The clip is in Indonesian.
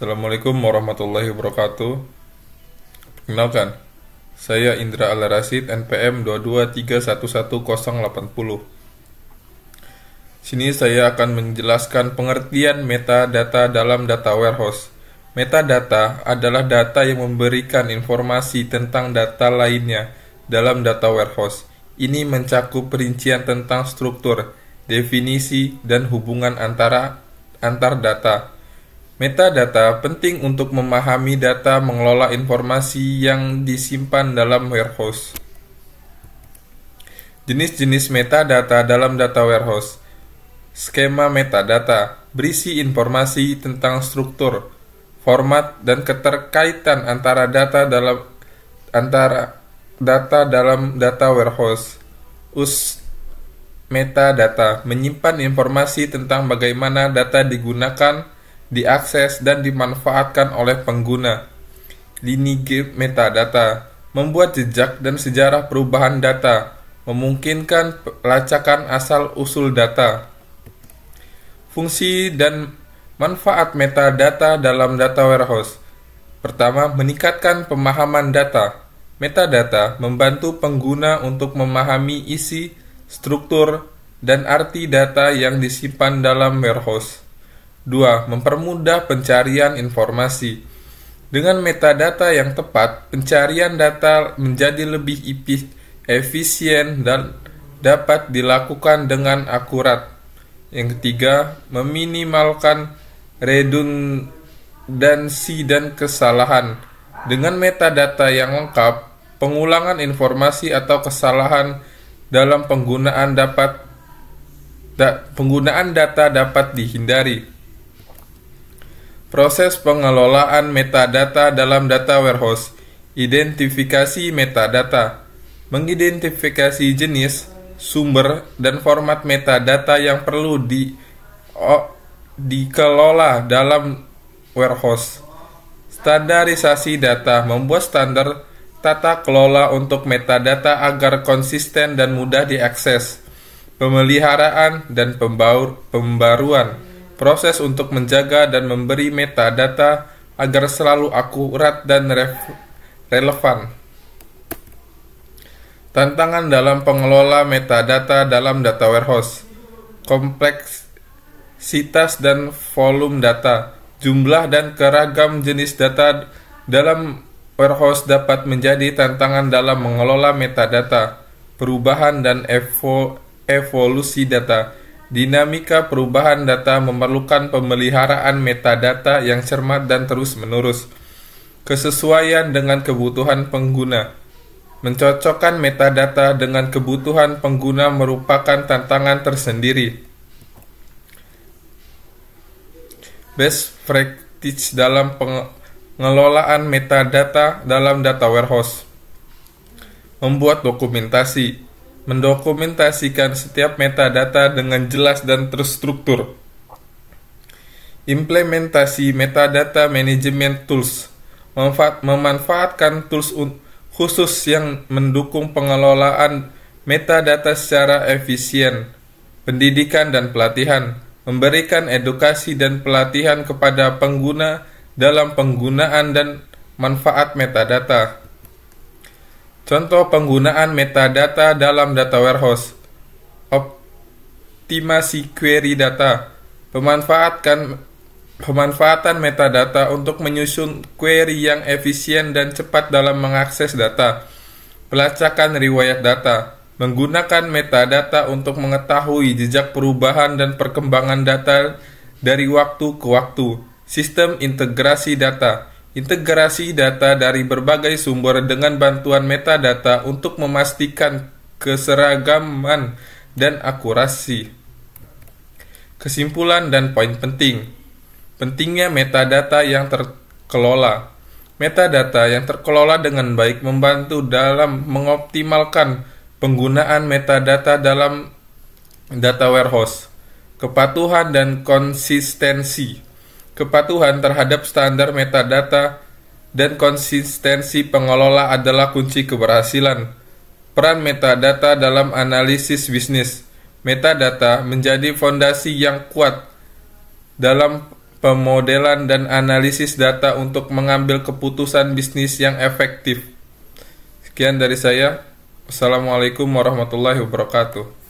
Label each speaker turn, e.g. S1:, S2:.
S1: Assalamualaikum warahmatullahi wabarakatuh. Perkenalkan, saya Indra Al-Rasid, NPM 223111080. Sini saya akan menjelaskan pengertian metadata dalam data warehouse. Metadata adalah data yang memberikan informasi tentang data lainnya dalam data warehouse. Ini mencakup perincian tentang struktur, definisi, dan hubungan antar data. Metadata penting untuk memahami data mengelola informasi yang disimpan dalam warehouse. Jenis-jenis metadata dalam data warehouse. Skema metadata berisi informasi tentang struktur, format, dan keterkaitan antara data dalam data warehouse. Metadata menyimpan informasi tentang bagaimana data digunakan, diakses, dan dimanfaatkan oleh pengguna. Lineage metadata membuat jejak dan sejarah perubahan data, memungkinkan pelacakan asal-usul data. Fungsi dan manfaat metadata dalam data warehouse. Pertama, meningkatkan pemahaman data. Metadata membantu pengguna untuk memahami isi, struktur, dan arti data yang disimpan dalam warehouse. 2. Mempermudah pencarian informasi. Dengan metadata yang tepat, pencarian data menjadi lebih efisien dan dapat dilakukan dengan akurat. Yang ketiga, meminimalkan redundansi dan kesalahan. Dengan metadata yang lengkap, pengulangan informasi atau kesalahan dalam penggunaan data dapat dihindari. Proses pengelolaan metadata dalam data warehouse. Identifikasi metadata. Mengidentifikasi jenis, sumber, dan format metadata yang perlu dikelola dalam warehouse. Standarisasi data. Membuat standar tata kelola untuk metadata agar konsisten dan mudah diakses. Pemeliharaan dan pembaruan. Proses untuk menjaga dan memberi metadata agar selalu akurat dan relevan. Tantangan dalam pengelola metadata dalam data warehouse. Kompleksitas dan volume data. Jumlah dan keragam jenis data dalam warehouse dapat menjadi tantangan dalam mengelola metadata. Perubahan dan evolusi data. Dinamika perubahan data memerlukan pemeliharaan metadata yang cermat dan terus-menerus. Kesesuaian dengan kebutuhan pengguna. Mencocokkan metadata dengan kebutuhan pengguna merupakan tantangan tersendiri. Best practice dalam pengelolaan metadata dalam data warehouse. Membuat dokumentasi. Mendokumentasikan setiap metadata dengan jelas dan terstruktur. Implementasi metadata management tools. Memanfaatkan tools khusus yang mendukung pengelolaan metadata secara efisien. Pendidikan dan pelatihan. Memberikan edukasi dan pelatihan kepada pengguna dalam penggunaan dan manfaat metadata. Contoh penggunaan metadata dalam data warehouse. Optimasi query data. Pemanfaatan metadata untuk menyusun query yang efisien dan cepat dalam mengakses data. Pelacakan riwayat data. Menggunakan metadata untuk mengetahui jejak perubahan dan perkembangan data dari waktu ke waktu. Sistem integrasi data. Integrasi data dari berbagai sumber dengan bantuan metadata untuk memastikan keseragaman dan akurasi. Kesimpulan dan poin penting. Pentingnya metadata yang terkelola. Metadata yang terkelola dengan baik membantu dalam mengoptimalkan penggunaan metadata dalam data warehouse. Kepatuhan dan konsistensi. Kepatuhan terhadap standar metadata dan konsistensi pengelola adalah kunci keberhasilan. Peran metadata dalam analisis bisnis. Metadata menjadi fondasi yang kuat dalam pemodelan dan analisis data untuk mengambil keputusan bisnis yang efektif. Sekian dari saya. Wassalamualaikum warahmatullahi wabarakatuh.